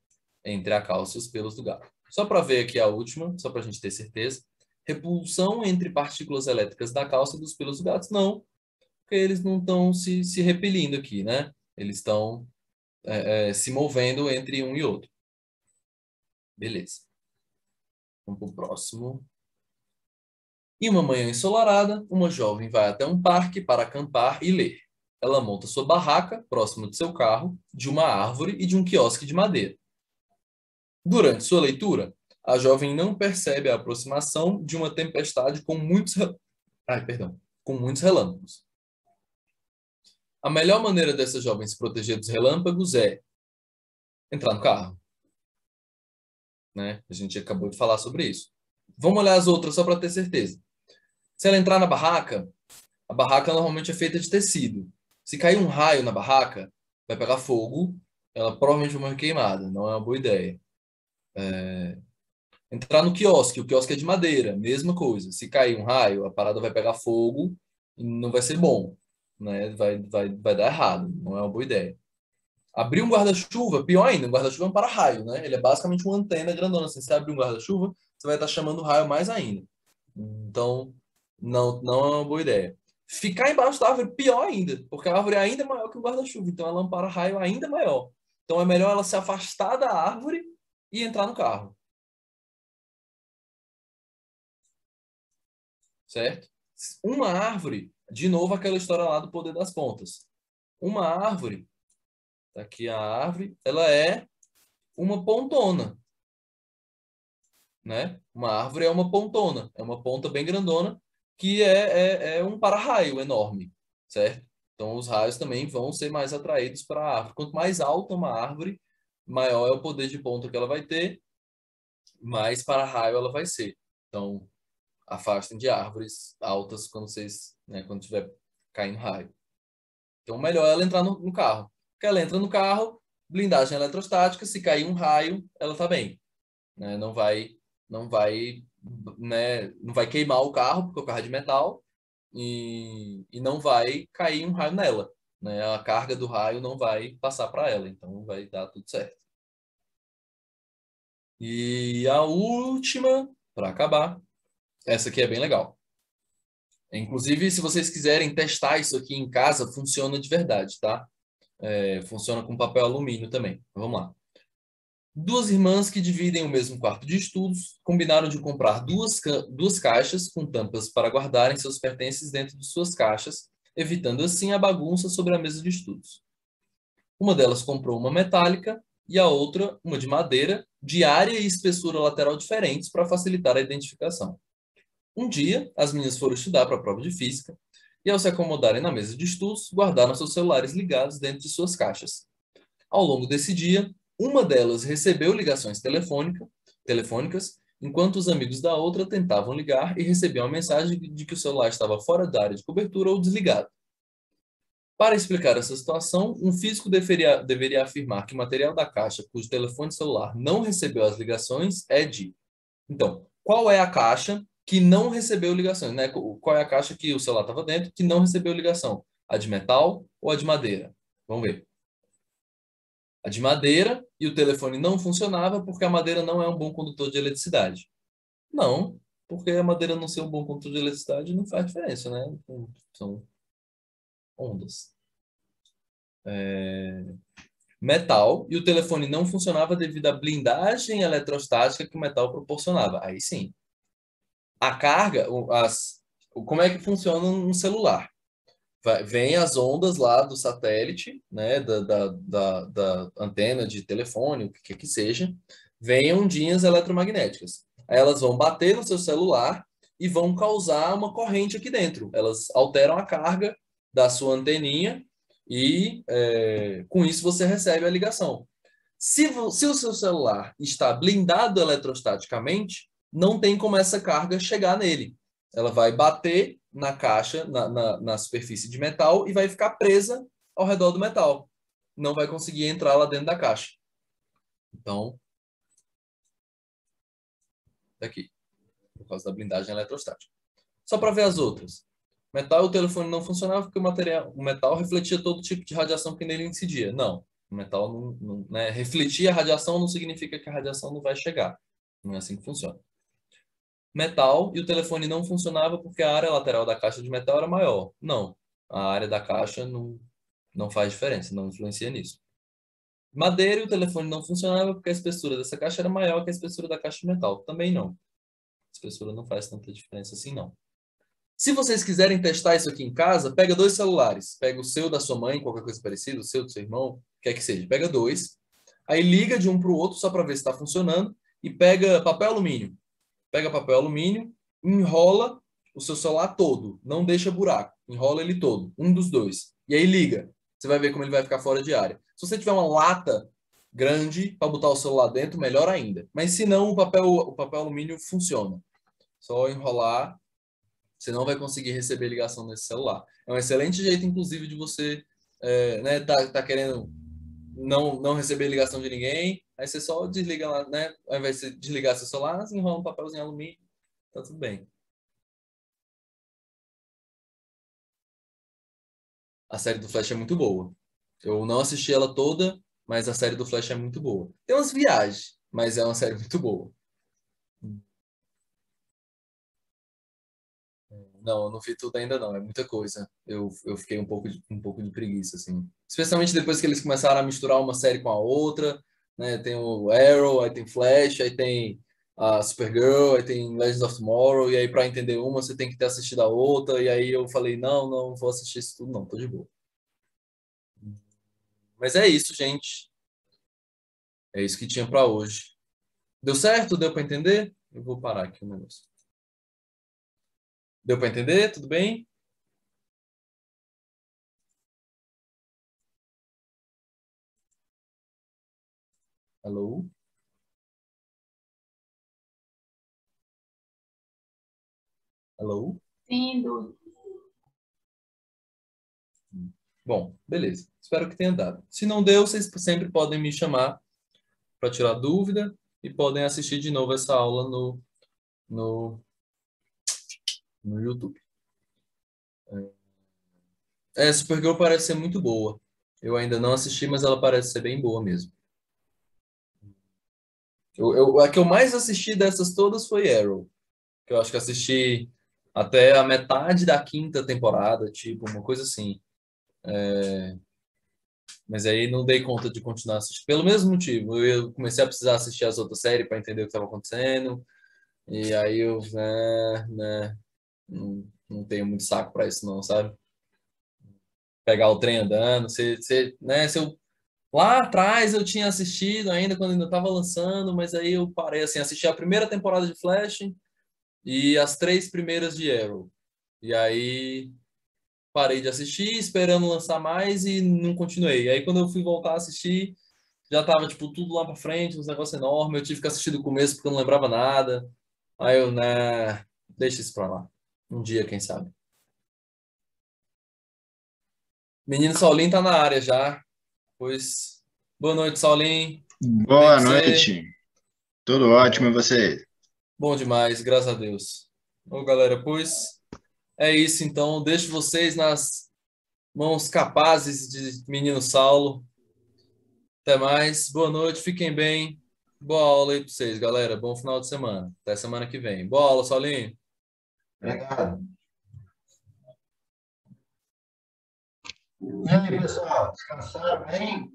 entre a calça e os pelos do gato. Só para ver aqui a última, só para a gente ter certeza. Repulsão entre partículas elétricas da calça e dos pelos do gato? Não, porque eles não estão se repelindo aqui, né? Eles estão se movendo entre um e outro. Beleza. Vamos para o próximo. Em uma manhã ensolarada, uma jovem vai até um parque para acampar e ler. Ela monta sua barraca, próximo de seu carro, de uma árvore e de um quiosque de madeira. Durante sua leitura, a jovem não percebe a aproximação de uma tempestade com muitos relâmpagos. A melhor maneira dessa jovem se proteger dos relâmpagos é entrar no carro. Né? A gente acabou de falar sobre isso. Vamos olhar as outras só para ter certeza. Se ela entrar na barraca, a barraca normalmente é feita de tecido. Se cair um raio na barraca, vai pegar fogo, ela provavelmente vai morrer queimada. Não é uma boa ideia. Entrar no quiosque, o quiosque é de madeira, mesma coisa. Se cair um raio, a parada vai pegar fogo e não vai ser bom. Né? Vai dar errado, não é uma boa ideia. Abrir um guarda-chuva, pior ainda, um guarda-chuva é um para-raio, né? Ele é basicamente uma antena grandona. Assim, se você abrir um guarda-chuva, você vai estar chamando o raio mais ainda. Então, não é uma boa ideia. Ficar embaixo da árvore, pior ainda, porque a árvore é ainda maior que o guarda-chuva, então ela é um para-raio ainda maior. Então é melhor ela se afastar da árvore e entrar no carro. Certo? Uma árvore, de novo aquela história lá do poder das pontas. Uma árvore, tá aqui a árvore, ela é uma pontona, né? Uma árvore é uma pontona, é uma ponta bem grandona que é um para-raio enorme, certo? Então os raios também vão ser mais atraídos para a árvore. Quanto mais alta uma árvore, maior é o poder de ponta que ela vai ter, mais para raio ela vai ser. Então, afastem de árvores altas quando vocês, né, quando tiver caindo raio. Então, melhor é ela entrar no carro. Porque ela entra no carro, blindagem eletrostática, se cair um raio, ela tá bem, né? Não vai, né, não vai queimar o carro, porque o carro é de metal, e não vai cair um raio nela, né? A carga do raio não vai passar para ela, então vai dar tudo certo. E a última, para acabar, essa aqui é bem legal. Inclusive, se vocês quiserem testar isso aqui em casa, funciona de verdade, tá? Funciona com papel alumínio também. Vamos lá. Duas irmãs que dividem o mesmo quarto de estudos combinaram de comprar duas caixas com tampas para guardarem seus pertences dentro de suas caixas, evitando assim a bagunça sobre a mesa de estudos. Uma delas comprou uma metálica e a outra uma de madeira, de área e espessura lateral diferentes para facilitar a identificação. Um dia, as meninas foram estudar para a prova de física e, ao se acomodarem na mesa de estudos, guardaram seus celulares ligados dentro de suas caixas. Ao longo desse dia, uma delas recebeu ligações telefônicas, enquanto os amigos da outra tentavam ligar e recebiam a mensagem de que o celular estava fora da área de cobertura ou desligado. Para explicar essa situação, um físico deveria afirmar que o material da caixa cujo telefone celular não recebeu as ligações é de... Então, qual é a caixa que não recebeu ligações, né? Qual é a caixa que o celular estava dentro que não recebeu ligação? A de metal ou a de madeira? Vamos ver. A de madeira e o telefone não funcionava porque a madeira não é um bom condutor de eletricidade. Não, porque a madeira não ser um bom condutor de eletricidade não faz diferença, né? São ondas. Metal e o telefone não funcionava devido à blindagem eletrostática que o metal proporcionava. Aí sim. A carga, como é que funciona um celular? Vem as ondas lá do satélite, né, da antena de telefone, o que quer que seja, vem ondinhas eletromagnéticas. Aí elas vão bater no seu celular e vão causar uma corrente aqui dentro. Elas alteram a carga da sua anteninha e com isso você recebe a ligação. Se o seu celular está blindado eletrostaticamente, não tem como essa carga chegar nele. Ela vai bater na caixa, na superfície de metal e vai ficar presa ao redor do metal. Não vai conseguir entrar lá dentro da caixa. Então, daqui, por causa da blindagem eletrostática. Só para ver as outras. Metal, o telefone não funcionava porque o metal refletia todo tipo de radiação que nele incidia. Não, o metal não, né? Refletir a radiação não significa que a radiação não vai chegar. Não é assim que funciona. Metal e o telefone não funcionava porque a área lateral da caixa de metal era maior. Não, a área da caixa não faz diferença, não influencia nisso. Madeira e o telefone não funcionava porque a espessura dessa caixa era maior que a espessura da caixa de metal. Também não. A espessura não faz tanta diferença assim, não. Se vocês quiserem testar isso aqui em casa, pega dois celulares. Pega o seu da sua mãe, qualquer coisa parecida, o seu do seu irmão, quer que seja. Pega dois. Aí liga de um para o outro só para ver se está funcionando. E pega papel alumínio. Pega papel alumínio, enrola o seu celular todo. Não deixa buraco. Enrola ele todo. Um dos dois. E aí liga. Você vai ver como ele vai ficar fora de área. Se você tiver uma lata grande para botar o celular dentro, melhor ainda. Mas se não, o papel alumínio funciona. Só enrolar, você não vai conseguir receber ligação nesse celular. É um excelente jeito, inclusive, de você né, tá querendo não receber ligação de ninguém. Aí você só desliga lá, né? Ao invés de você desligar seu celular, você enrola um papelzinho alumínio, tá tudo bem. A série do Flash é muito boa. Eu não assisti ela toda, mas a série do Flash é muito boa. Tem umas viagens, mas é uma série muito boa. Não, eu não vi tudo ainda não, é muita coisa. Eu fiquei um pouco de preguiça, assim. Especialmente depois que eles começaram a misturar uma série com a outra, né? Tem o Arrow, aí tem Flash, aí tem a Supergirl, aí tem Legends of Tomorrow, e aí para entender uma você tem que ter assistido a outra, e aí eu falei, não vou assistir isso tudo não, tô de boa. Mas é isso, gente. É isso que tinha para hoje. Deu certo? Deu para entender? Eu vou parar aqui o negócio. Deu para entender? Tudo bem? Alô? Alô? Sim, Du. Bom, beleza. Espero que tenha dado. Se não deu, vocês sempre podem me chamar para tirar dúvida e podem assistir de novo essa aula no, no YouTube. Supergirl parece ser muito boa. Eu ainda não assisti, mas ela parece ser bem boa mesmo. A que eu mais assisti dessas todas foi Arrow, que eu acho que assisti até a metade da quinta temporada, tipo, uma coisa assim. Mas aí não dei conta de continuar assistindo. Pelo mesmo motivo, eu comecei a precisar assistir as outras séries para entender o que estava acontecendo. E aí eu, não tenho muito saco para isso não, sabe? Pegar o trem andando, se eu lá atrás eu tinha assistido ainda quando ainda estava lançando, mas aí eu parei assim, assisti a primeira temporada de Flash e as 3 primeiras de Arrow. E aí parei de assistir, esperando lançar mais e não continuei. Aí quando eu fui voltar a assistir, já tava tipo tudo lá pra frente, uns negócios enormes, eu tive que assistir do começo porque eu não lembrava nada. Aí eu, deixa isso pra lá. Um dia, quem sabe. Menino Saulinho tá na área já. Pois, boa noite, Saulinho. Tudo bem com Boa você? noite, tudo ótimo e você? Bom demais, graças a Deus. Ô, galera, pois é isso então. Deixo vocês nas mãos capazes de menino Saulo. Até mais. Boa noite, fiquem bem. Boa aula aí pra vocês, galera. Bom final de semana. Até semana que vem. Boa aula, Saulinho. Obrigado. E aí, pessoal, descansaram bem?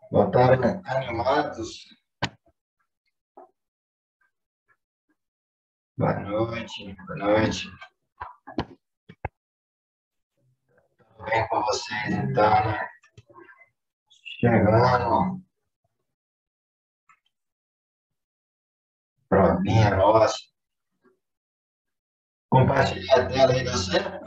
Voltaram animados? Boa noite, boa noite. Tudo bem com vocês, então, né? Chegando, provinha nossa. Compartilhar a tela aí de você.